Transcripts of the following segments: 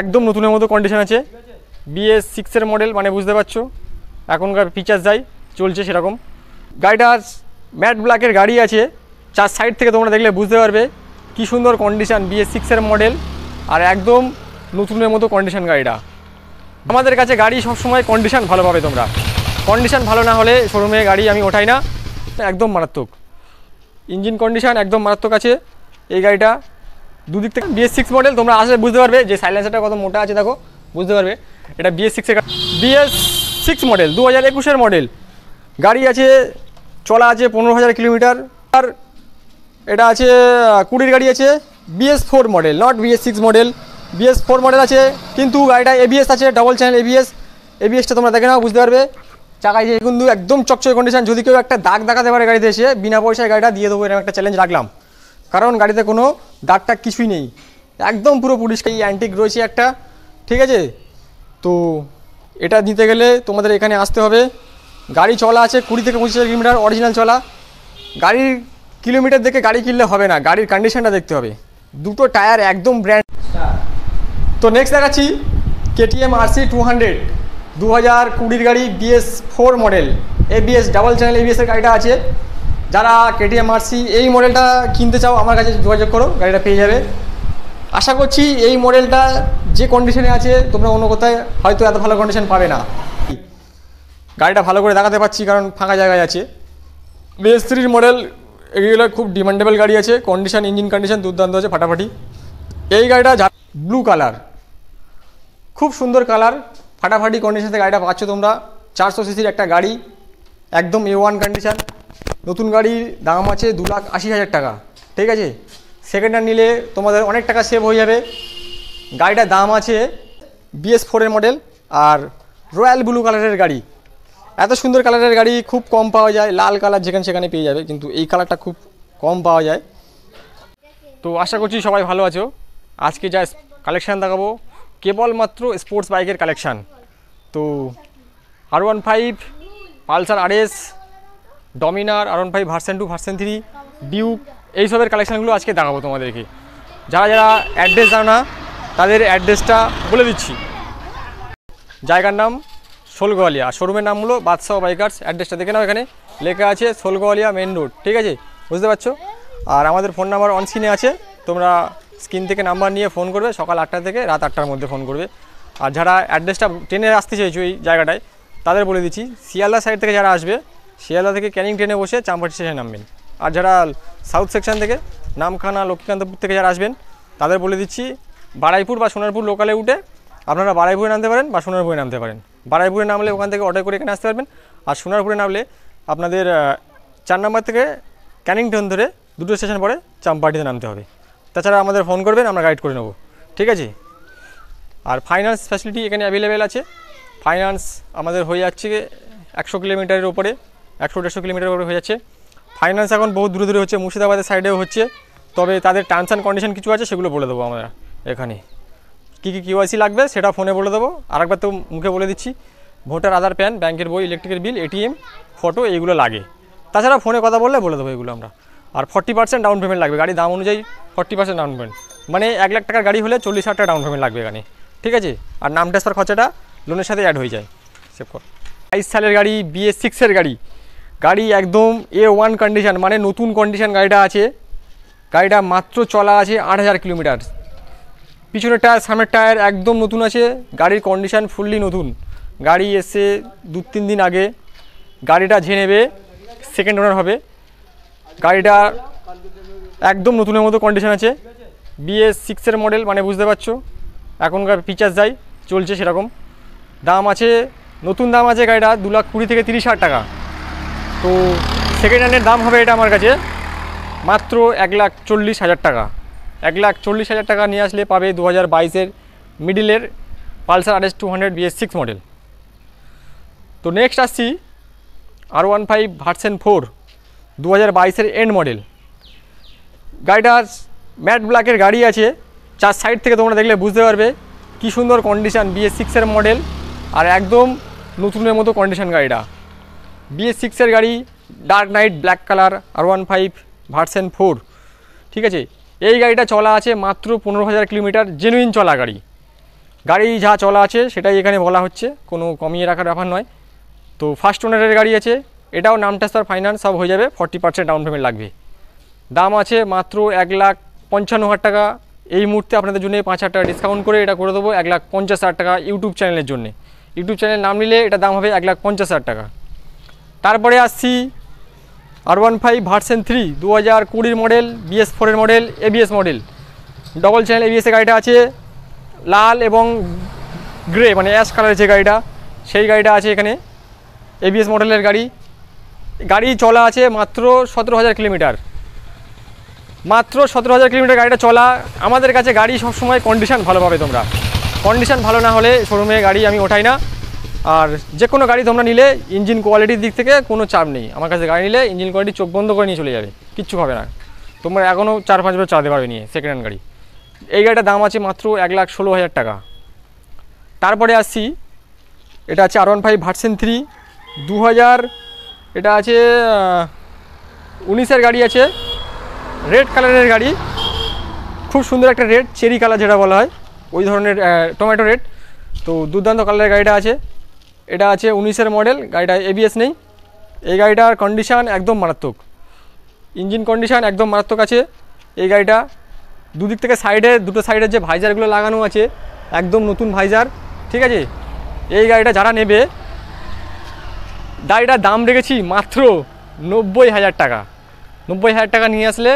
একদম নতুনের মতো কন্ডিশন আছে। BS6 এর মডেল, মানে বুঝতে পারছো এখনকার ফিচার্স যাই চলছে সেরকম। গাড়িটা ম্যাট ব্ল্যাকের গাড়ি আছে, চার সাইড থেকে তোমরা দেখলে বুঝতে পারবে কি সুন্দর কন্ডিশন। BS6 এর মডেল আর একদম নতুনের মতো কন্ডিশন গাড়িটা। আমাদের কাছে গাড়ি সবসময় কন্ডিশন ভালো পাবে তোমরা, কন্ডিশন ভালো না হলে শোরুমে গাড়ি আমি ওঠাই না, একদম মারাত্মক। ইঞ্জিন কন্ডিশন একদম মারাত্মক আছে এই গাড়িটা দুদিক থেকে। BS6 মডেল তোমরা আসলে বুঝতে পারবে যে সাইলেন্সারটা কত মোটা আছে, দেখো বুঝতে পারবে এটা BS6 এর। BS6 মডেল 2021 মডেল গাড়ি আছে, চলা আছে 15,000 কিলোমিটার। আর এটা আছে 20 গাড়ি আছে। BS4 model, not BS6 model, BS4 model আছে, কিন্তু গাড়িটা ABS আছে, ডাবল চ্যানেল ABSটা তোমরা দেখে নাও বুঝতে পারবে। চাকায় কিন্তু একদম চকচকে কন্ডিশন। যদি কেউ একটা দাগ দেখাতে পারে গাড়িতে এসে, বিনা পয়সায় গাড়িটা দিয়ে দেবো, এরকম একটা চ্যালেঞ্জ রাখলাম, কারণ গাড়িতে কোনো দাগটা কিছুই নেই, একদম পুরো পরিষ্কার। অ্যান্টিক রয়েছে একটা, ঠিক আছে। তো এটা নিতে গেলে তোমাদের এখানে আসতে হবে। গাড়ি চলা আছে 20 থেকে 25,000 কিলোমিটার, অরিজিনাল চলা। গাড়ির কিলোমিটার দেখে গাড়ি কিনলে হবে না, গাড়ির কন্ডিশনটা দেখতে হবে। দুটো টায়ার একদম ব্র্যান্ড। তো নেক্সট দেখাচ্ছি KTM RC 200 2020 গাড়ি, BS4 model, ABS double channel ABS এর গাড়িটা আছে। যারা KTM RC এই মডেলটা কিনতে চাও আমার কাছে যোগাযোগ করো, গাড়িটা পেয়ে যাবে। আশা করছি এই মডেলটা যে কন্ডিশনে আছে তোমরা অন্য কোথায় হয়তো এত ভালো কন্ডিশন পাবে না। গাড়িটা ভালো করে দেখাতে পাচ্ছি কারণ ফাঁকা জায়গায় আছে। BS3 মডেল, এগুলো খুব ডিমান্ডেবল গাড়ি আছে, কন্ডিশন ইঞ্জিন কন্ডিশন দুর্দান্ত আছে, ফাটাফাটি। এই গাড়িটা ব্লু কালার, খুব সুন্দর কালার, ফাটাফাটি কন্ডিশনে গাড়িটা পাচ্ছ তোমরা। 400 সিসির একটা গাড়ি, একদম A1 কন্ডিশন। নতুন গাড়ির দাম আছে 2,80,000 টাকা, ঠিক আছে। সেকেন্ড হ্যান্ড নিলে তোমাদের অনেক টাকা সেভ হয়ে যাবে। গাড়িটার দাম আছে BS4 এর মডেল আর রয়্যাল ব্লু কালারের গাড়ি। এত সুন্দর কালারের গাড়ি খুব কম পাওয়া যায়, লাল কালার যেখানে সেখানে পেয়ে যাবে, কিন্তু এই কালারটা খুব কম পাওয়া যায়। তো আশা করছি সবাই ভালো আছো। আজকে যা কালেকশান দেখাবো কেবলমাত্র স্পোর্টস বাইকের কালেকশান। তো R15, Pulsar RS, Dominar, R15 version 2, version 3, Duke, এইসবের কালেকশানগুলো আজকে দেখাবো তোমাদেরকে। যারা যারা অ্যাড্রেস জানো না তাদের অ্যাড্রেসটা বলে দিচ্ছি। জায়গার নাম সোলগোয়ালিয়া, শোরুমের নাম হলো বাদশাহ বাইকার্স। অ্যাড্রেসটা দেখে নাও, এখানে লেখা আছে সোলগোয়ালিয়া মেন রোড, ঠিক আছে, বুঝতে পারছো। আর আমাদের ফোন নাম্বার অন স্ক্রিনে আছে, তোমরা স্ক্রিন থেকে নাম্বার নিয়ে ফোন করবে, সকাল 8টা থেকে রাত 8টার মধ্যে ফোন করবে। আর যারা অ্যাড্রেসটা ট্রেনে আসতে চাইছো এই জায়গাটায়, তাদের বলে দিচ্ছি শিয়ালদা সাইড থেকে যারা আসবে, শিয়ালদা থেকে ক্যানিং ট্রেনে বসে চাম্পাটি স্টেশনে নামবেন। আর যারা সাউথ সেকশন থেকে নামখানা, লক্ষ্মীকান্তপুর থেকে যারা আসবেন তাদের বলে দিচ্ছি বারাইপুর বা সোনারপুর লোকালে উঠে আপনারা বারাইপুরে নামতে পারেন বা সোনারপুরে নামতে পারেন। বারাইপুরে নামলে ওখান থেকে অর্ডার করে এখানে আসতে পারবেন, আর সোনারপুরে নামলে আপনাদের 4 নম্বর থেকে ক্যানিং ট্রেন ধরে 2টো স্টেশন পরে চাম্পাটিতে নামতে হবে। তাছাড়া আমাদের ফোন করবেন, আমরা গাইড করে নেব, ঠিক আছে। আর ফাইন্যান্স ফ্যাসিলিটি এখানে অ্যাভেলেবেল আছে। ফাইন্যান্স আমাদের হয়ে যাচ্ছে 100 কিলোমিটারের উপরে, 100-150 কিলোমিটারের উপরে হয়ে যাচ্ছে। ফাইন্যান্স এখন বহু দূরে দূরে হচ্ছে, মুর্শিদাবাদের সাইডেও হচ্ছে। তবে তাদের টার্মস অ্যান্ড কন্ডিশন কিছু আছে, সেগুলো বলে দেবো আমরা এখানে। কী কী KYC লাগবে সেটা ফোনে বলে দেবো। আরেকবার তো মুখে বলে দিচ্ছি, ভোটার, আধার, প্যান, ব্যাংকের বই, ইলেকট্রিকের বিল, ATM, ফটো, এইগুলো লাগে। তাছাড়া ফোনে কথা বললে বলে দেবো এগুলো আমরা। আর 40% ডাউন পেমেন্ট লাগবে, গাড়ির দাম অনুযায়ী 40% ডাউন পেমেন্ট, মানে 1 লাখ টাকার গাড়ি হলে 40,000 টাকা ডাউন পেমেন্ট লাগবে এখানে, ঠিক আছে। আর নাম ট্রান্সফার খরচাটা লোনের সাথে অ্যাড হয়ে যায়। সেভ কর। 22 সালের গাড়ি, BS6 এর গাড়ি, গাড়ি একদম A1 কন্ডিশন, মানে নতুন কন্ডিশন গাড়িটা আছে। গাড়িটা মাত্র চলা আছে 8,000 কিলোমিটার। পিছনের টায়ার, সামনের টায়ার একদম নতুন আছে। গাড়ির কন্ডিশন ফুললি নতুন। গাড়ি এসে 2-3 দিন আগে। গাড়িটা যে নেবে সেকেন্ড ওনার হবে। গাড়িটা একদম নতুনের মতো কন্ডিশন আছে। BS6 এর মডেল, মানে বুঝতে পারছো এখনকার ফিচার্স যাই চলছে সেরকম। দাম আছে, নতুন দাম আছে গাড়িটা 2,20,000 থেকে 30,000 টাকা। তো সেকেন্ড হ্যান্ডের দাম হবে এটা আমার কাছে মাত্র 1,40,000 টাকা। 1,40,000 টাকা নিয়ে আসলে পাবে 2022-এর মিডিলের পালসার RS 200 BS6 মডেল। তো নেক্সট আসছি R15 ভার্সন 4 2022-এর এন্ড মডেল। গাড়িটা ম্যাট ব্ল্যাকের গাড়ি আছে, চার সাইড থেকে তোমরা দেখলে বুঝতে পারবে কি সুন্দর কন্ডিশন। BS6 এর মডেল আর একদম নতুনের মতো কন্ডিশন গাড়িটা। BS6 এর গাড়ি, dark night black colour, R15 version 4, ঠিক আছে। এই গাড়িটা চলা আছে মাত্র 15,000 কিলোমিটার, জেনুইন চলা গাড়ি। গাড়ি যা চলা আছে সেটাই এখানে বলা হচ্ছে, কোনো কমিয়ে রাখার ব্যাপার নয়। তো ফার্স্ট ওনারের গাড়ি আছে, এটাও নাম ট্রান্সফার ফাইন্যান্স সব হয়ে যাবে, 40% ডাউন পেমেন্ট লাগবে। দাম আছে মাত্র 1,55,000 টাকা। এই মুহূর্তে আপনাদের জন্য 5,000 টাকা ডিসকাউন্ট করে এটা করে দেবো 1,50,000 টাকা ইউটিউব চ্যানেলের জন্য। ইউটিউব চ্যানেল নাম নিলে এটা দাম হবে 1,50,000 টাকা। তারপরে আসছি R15 ভার্সন 3 2020 মডেল, BS4 এর model, ABS model, double channel ABS এর গাড়িটা আছে। লাল এবং গ্রে মানে অ্যাশ কালারের যে গাড়িটা, সেই গাড়িটা আছে এখানে, ABS মডেলের গাড়ি। গাড়ি চলা আছে মাত্র 17,000 কিলোমিটার, মাত্র 17,000 কিলোমিটার গাড়িটা চলা। আমাদের কাছে গাড়ি সবসময় কন্ডিশান ভালো পাবে তোমরা, কন্ডিশান ভালো না হলে শোরুমে গাড়ি আমি ওঠাই না। আর যে কোনো গাড়ি তোমরা নিলে ইঞ্জিন কোয়ালিটির দিক থেকে কোনো চাপ নেই, আমার কাছে গাড়ি নিলে ইঞ্জিন কোয়ালিটি চোখ বন্ধ করে নিয়ে চলে যাবে, কিচ্ছু হবে না। তোমরা এখনও 4-5 বছর চালাতে পারবে নিয়ে সেকেন্ড হ্যান্ড গাড়ি। এই গাড়িটার দাম আছে মাত্র 1,16,000 টাকা। তারপরে আসছি, এটা আছে R15 ভার্সন 3 2000, এটা আছে 19-এর গাড়ি আছে, রেড কালারের গাড়ি, খুব সুন্দর একটা রেড, চেরি কালার যেটা বলা হয় ওই ধরনের, টমেটো রেড। তো দুর্দান্ত কালারের গাড়িটা আছে। এটা আছে 19-এর মডেল, গাড়িটা ABS নেই। এই গাড়িটার কন্ডিশান একদম মারাত্মক, ইঞ্জিন কন্ডিশান একদম মারাত্মক আছে। এই গাড়িটা দুদিক থেকে দুটো সাইডের যে ভাইজারগুলো লাগানো আছে একদম নতুন ভাইজার, ঠিক আছে। এই গাড়িটা যারা নেবে, গাড়িটার দাম রেখেছি মাত্র 90,000 টাকা। 90,000 টাকা নিয়ে আসলে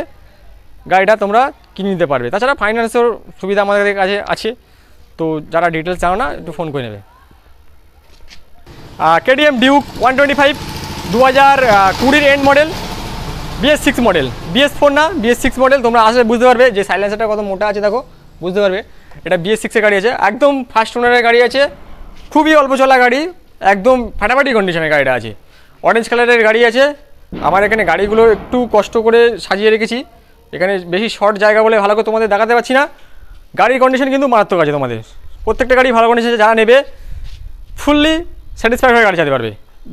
গাড়িটা তোমরা কিনে নিতে পারবে। তাছাড়া ফাইন্যান্সের সুবিধা আমাদের কাছে আছে। তো যারা ডিটেলস চাও না একটু ফোন করে নেবে। KTM Duke 125 2020 and model, BS6 model, BS4 না BS6 মডেল। তোমরা আসলে বুঝতে পারবে যে সাইলেন্সারটা কত মোটা আছে, দেখো বুঝতে পারবে। এটা BS6 এর গাড়ি আছে, একদম ফার্স্ট ওনারের গাড়ি আছে, খুবই অল্প চলা গাড়ি, একদম ফাটাফাটি কন্ডিশনের গাড়িটা আছে। অরেঞ্জ কালারের গাড়ি আছে। আমার এখানে গাড়িগুলো একটু কষ্ট করে সাজিয়ে রেখেছি, এখানে বেশি শর্ট জায়গা বলে ভালো করে তোমাদের দেখাতে পারছি না। গাড়ির কন্ডিশন কিন্তু মারাত্মক আছে, তোমাদের প্রত্যেকটা গাড়ি ভালো কন্ডিশন আছে। যারা নেবে ফুললি স্যাটিসফাইড হয়ে গাড়ি চালাতে পারবে।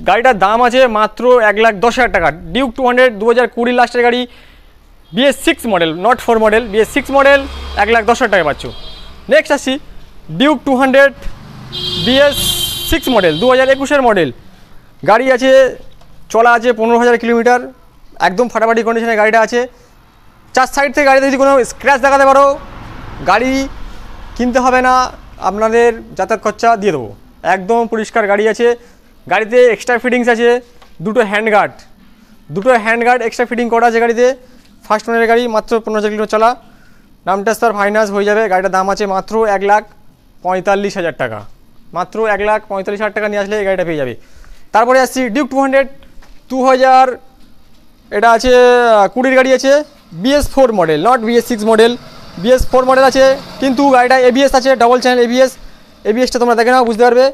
গাড়িটার দাম আছে মাত্র 1,10,000 টাকা। ডিউক 200 2020 লাস্টের গাড়ি, BS6 model, not 4 model, BS6 model, 1,10,000 টাকা পাচ্ছ। নেক্সট আসছি ডিউক 200 BS6 মডেল 2021-এর মডেল, গাড়ি আছে, চলা আছে 15,000 কিলোমিটার, একদম ফাটাফাটি কন্ডিশনের গাড়িটা আছে। চার সাইড থেকে গাড়িতে যদি কোনো স্ক্র্যাচ দেখাতে পারো, গাড়ি কিনতে হবে না, আপনাদের যাতায়াত খরচা দিয়ে দেবো। একদম পরিষ্কার গাড়ি আছে। গাড়িতে এক্সট্রা ফিটিংস আছে, দুটো হ্যান্ডগার্ড এক্সট্রা ফিটিং করা আছে গাড়িতে। ফার্স্ট ওনারের গাড়ি, মাত্র 15,000 কিলোমিটার চলা, নাম ট্রান্সফার ফাইন্যান্স হয়ে যাবে। গাড়িটার দাম আছে মাত্র 1,45,000 টাকা। মাত্র 1,45,000 টাকা নিয়ে আসলে এই গাড়িটা পেয়ে যাবে। তারপরে আসছি ডিউক 200 2000, এটা আছে 20 গাড়ি আছে, BS4 model, not BS6 model, BS4 model আছে, কিন্তু গাড়িটা ABS আছে, ডবল চ্যানেল ABSটা তোমরা দেখে নাও, বুঝতে পারবে।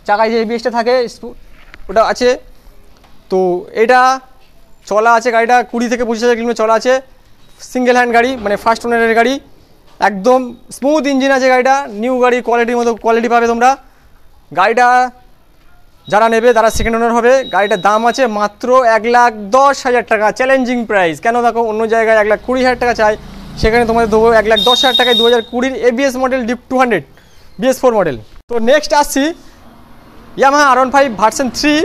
চাকায় যে ABSটা থাকে ওটা আছে। তো এটা চলা আছে গাড়িটা 20 থেকে 25,000 কিলোমিটার চলা আছে। সিঙ্গেল হ্যান্ড গাড়ি, মানে ফার্স্ট ওনারের গাড়ি, একদম স্মুথ ইঞ্জিন আছে গাড়িটা, নিউ গাড়ি কোয়ালিটির মতো কোয়ালিটি পাবে তোমরা। গাড়িটা যারা নেবে তারা সেকেন্ড ওনার হবে। গাড়িটার দাম আছে মাত্র 1,10,000 টাকা, চ্যালেঞ্জিং প্রাইস। কেন দেখো অন্য জায়গায় 1,20,000 টাকা চাই, সেখানে তোমাদের দেবো 1,10,000 টাকায় 2020 ABS model Duke 200 BS4 model. তো নেক্সট আসছি Yamaha R15 version 3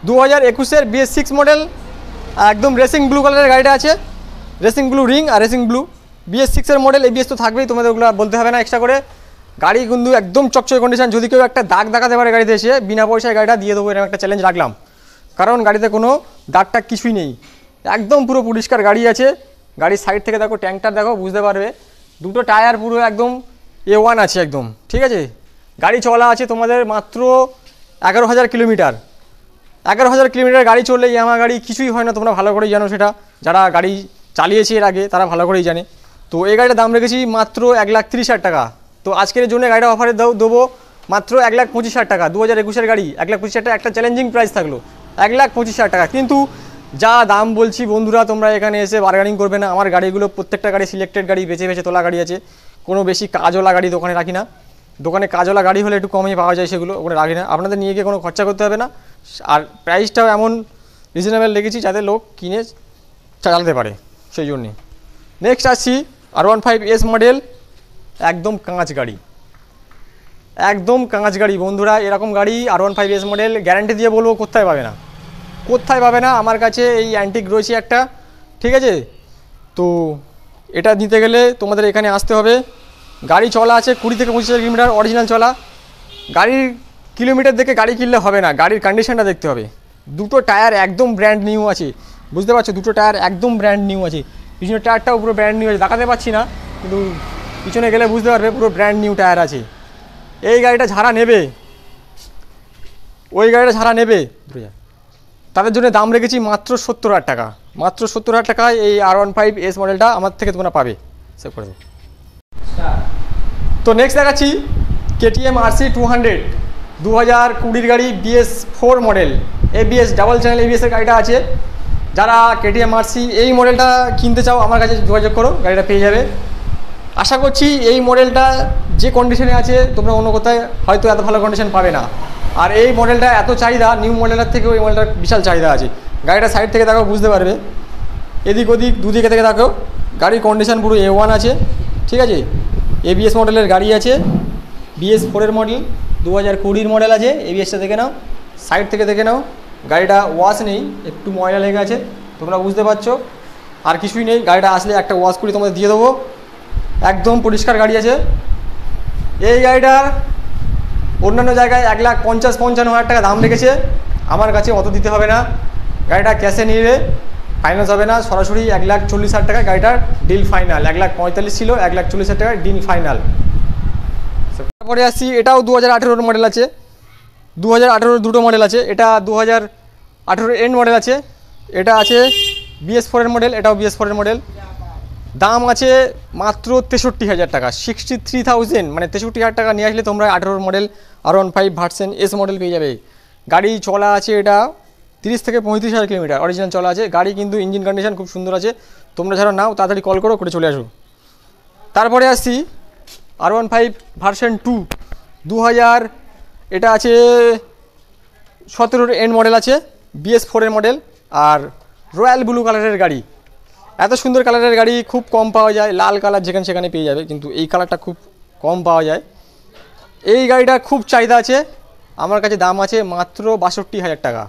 2021-এর BS6 model, একদম রেসিং ব্লু কালারের গাড়িটা আছে, রেসিং ব্লু রিং আর রেসিং ব্লু, BS6-এর মডেল। ABS তো থাকবেই, তোমাদের ওগুলো বলতে হবে না এক্সট্রা করে। গাড়ি কিন্তু একদম চকচকে কন্ডিশন। যদি কেউ একটা দাগ দেখাতে পারে গাড়িতে এসে, বিনা পয়সায় গাড়িটা দিয়ে দেবো, এরকম একটা চ্যালেঞ্জ রাখলাম। কারণ গাড়িতে কোনো দাগটা কিছুই নেই, একদম পুরো পরিষ্কার গাড়ি আছে। গাড়ির সাইড থেকে দেখো, ট্যাঙ্কটার দেখো, বুঝতে পারবে। দুটো টায়ার পুরো একদম A1 আছে একদম, ঠিক আছে। গাড়ি চলা আছে তোমাদের মাত্র 11,000 কিলোমিটার। 11,000 কিলোমিটার গাড়ি চললে ইয়ামাহা গাড়ি কিছুই হয় না, তোমরা ভালো করেই জানো সেটা। যারা গাড়ি চালিয়েছে এর আগে তারা ভালো করেই জানে। তো এই গাড়িটার দাম রেখেছি মাত্র 1,30,000 টাকা। তো আজকের জন্য গাড়িটা অফারে দেবো মাত্র 1,25,000 টাকা। 2021-এর গাড়ি 1,25,000 টাকা, একটা চ্যালেঞ্জিং প্রাইস থাকলো 1,25,000 টাকা। কিন্তু যা দাম বলছি বন্ধুরা, তোমরা এখানে এসে বার্গেনিং করবে না। আমার গাড়িগুলো প্রত্যেকটা গাড়ি সিলেক্টেড গাড়ি, বেছে বেছে তোলা গাড়ি আছে, কোনো বেশি কাজওয়ালা গাড়ি দোকানে রাখি না। দোকানে কাজওয়ালা গাড়ি হলে একটু কমই পাওয়া যায়, সেগুলো ওখানে রাখি না। আপনাদের নিয়ে গিয়ে কোনো খরচা করতে হবে না। আর প্রাইসটাও এমন রিজনেবল রেখেছি যাতে লোক কিনে চালাতে পারে, সেই জন্যে। নেক্সট আসছি R15S মডেল, একদম কাঁচ গাড়ি, একদম কাঁচ গাড়ি বন্ধুরা। এরকম গাড়ি R15S মডেল গ্যারান্টি দিয়ে বলবো কোথায় পাবে না, কোথায় পাবে না। আমার কাছে এই অ্যান্টিক রয়েছে একটা, ঠিক আছে। তো এটা নিতে গেলে তোমাদের এখানে আসতে হবে। গাড়ি চলা আছে 20 থেকে 25 কিলোমিটার অরিজিনাল চলা। গাড়ির কিলোমিটার দেখে গাড়ি কিনলে হবে না, গাড়ির কন্ডিশনটা দেখতে হবে। দুটো টায়ার একদম ব্র্যান্ড নিউ আছে, বুঝতে পারছো, দুটো টায়ার একদম ব্র্যান্ড নিউ আছে। পিছনের টায়ারটাও পুরো ব্র্যান্ড নিউ আছে, দেখাতে পাচ্ছি না কিন্তু পিছনে গেলে বুঝতে পারবে পুরো ব্র্যান্ড নিউ টায়ার আছে। এই গাড়িটা যারা নেবে, ওই গাড়িটা যারা নেবে তাদের জন্য দাম রেখেছি মাত্র 70,000 টাকা। মাত্র 70,000 টাকায় এই R15S মডেলটা আমার থেকে তোমরা পাবে। সেভ করে দেবো। তো নেক্সট দেখাচ্ছি KTM RC 200, 2020 গাড়ি, BS4 model, ABS double channel ABSের গাড়িটা আছে। যারা KTM RC এই মডেলটা কিনতে চাও আমার কাছে যোগাযোগ করো, গাড়িটা পেয়ে যাবে। আশা করছি এই মডেলটা যে কন্ডিশনে আছে তোমরা অন্য কোথায় হয়তো এত ভালো কন্ডিশন পাবে না। আর এই মডেলটা এত চাহিদা, নিউ মডেলের থেকেও এই মডেলটার বিশাল চাহিদা আছে। গাড়িটা সাইড থেকে দেখো বুঝতে পারবে, এদিক ওদিক দুদিকে থেকে দেখো গাড়ির কন্ডিশন পুরো A1 আছে, ঠিক আছে। ABS মডেলের গাড়ি আছে, BS4 মডেল, 2020 মডেল আছে। ABSটা দেখে নাও, সাইড থেকে দেখে নাও, গাড়িটা ওয়াশ নেই, একটু ময়লা লেগে আছে, তোমরা বুঝতে পারছো। আর কিছুই নেই, গাড়িটা আসলে একটা ওয়াশ করে তোমাদের দিয়ে দেবো, একদম পরিষ্কার গাড়ি আছে। এই গাড়িটার অন্যান্য জায়গায় 1,50,55,000 টাকা দাম রেখেছে, আমার কাছে অত দিতে হবে না। গাড়িটা ক্যাশে নিলে ফাইন্যান্স হবে না, সরাসরি 1,40,000 টাকা গাড়িটার ডিল ফাইনাল। 1,45,000 ছিল, 1,40,000 টাকা ডিল ফাইনাল। তারপরে আসছি, এটাও 2018 মডেল আছে, 2018 দুটো মডেল আছে। এটা 2018 এন্ড মডেল আছে, এটা আছে BS4 মডেল, এটাও BS4 মডেল। দাম আছে মাত্র 63,000 টাকা, 63,000, মানে 63,000 টাকা নিয়ে আসলে তোমরা 18 model R15 version S model পেয়ে যাবে। গাড়ি চলা আছে এটা 30 থেকে 35,000 কিলোমিটার অরিজিনাল চলা আছে গাড়ি, কিন্তু ইঞ্জিন কন্ডিশন খুব সুন্দর আছে। তোমরা যারা নাও তাড়াতাড়ি কল করো, করে চলে আসো। তারপরে আসছি R15 ভার্সন 2, 2000, এটা আছে 17 এন্ড মডেল আছে, BS4 মডেল। আর রয়্যাল ব্লু কালারের গাড়ি, এত সুন্দর কালারের গাড়ি খুব কম পাওয়া যায়। লাল কালার যেখানে সেখানে পেয়ে যাবে, কিন্তু এই কালারটা খুব কম পাওয়া যায়। এই গাড়িটা খুব চাহিদা আছে, আমার কাছে দাম আছে মাত্র 62,000 টাকা।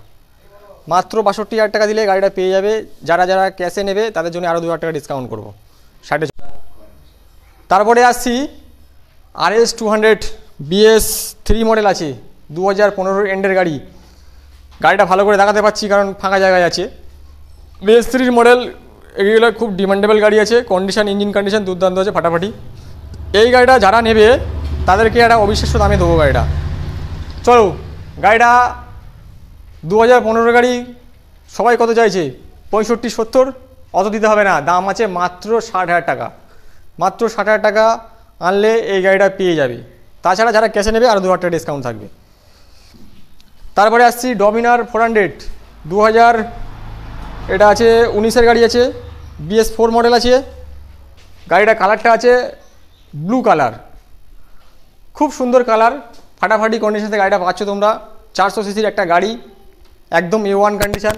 মাত্র 62,000 টাকা দিলে গাড়িটা পেয়ে যাবে। যারা যারা ক্যাশে নেবে তাদের জন্য আরও 2,000 টাকা ডিসকাউন্ট করবো, 60। তারপরে আসছি RS 200 BS3 মডেল আছে, 2015 এন্ডের গাড়ি। গাড়িটা ভালো করে দেখাতে পাচ্ছি কারণ ফাঁকা জায়গায় আছে। BS3 মডেল, এগুলো খুব ডিমান্ডেবল গাড়ি আছে, কন্ডিশন, ইঞ্জিন কন্ডিশন দুর্দান্ত আছে, ফাটাফাটি। এই গাড়িটা যারা নেবে তাদেরকে একটা অবিশ্বাস্য দামে দেবো গাড়িটা। চলো, গাড়িটা 2015 গাড়ি, সবাই কত চাইছে? 65-70, অত দিতে হবে না, দাম আছে মাত্র 60,000 টাকা। মাত্র 60,000 টাকা আনলে এই গাড়িটা পেয়ে যাবে। তাছাড়া যারা ক্যাশে নেবে আরও 2,000 টাকা ডিসকাউন্ট থাকবে। তারপরে আসছি ডমিনার 400, 2000, এটা আছে 19-এর গাড়ি আছে, BS4 মডেল আছে। গাড়িটা কালারটা আছে ব্লু কালার, খুব সুন্দর কালার, ফাটাফাটি কন্ডিশনে গাড়িটা পাচ্ছ তোমরা। 400 সিসির একটা গাড়ি, একদম A1 কন্ডিশন।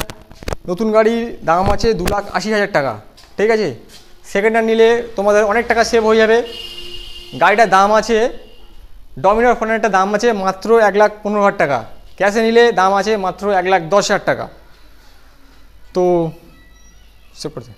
নতুন গাড়ির দাম আছে 2,80,000 টাকা, ঠিক আছে। সেকেন্ড হ্যান্ড নিলে তোমাদের অনেক টাকা সেভ হয়ে যাবে। গাড়িটার দাম আছে, ডমিনার 400-টা দাম আছে মাত্র 1,15,000 টাকা। ক্যাশে নিলে দাম আছে মাত্র 1,10,000 টাকা। তো সেভ করতে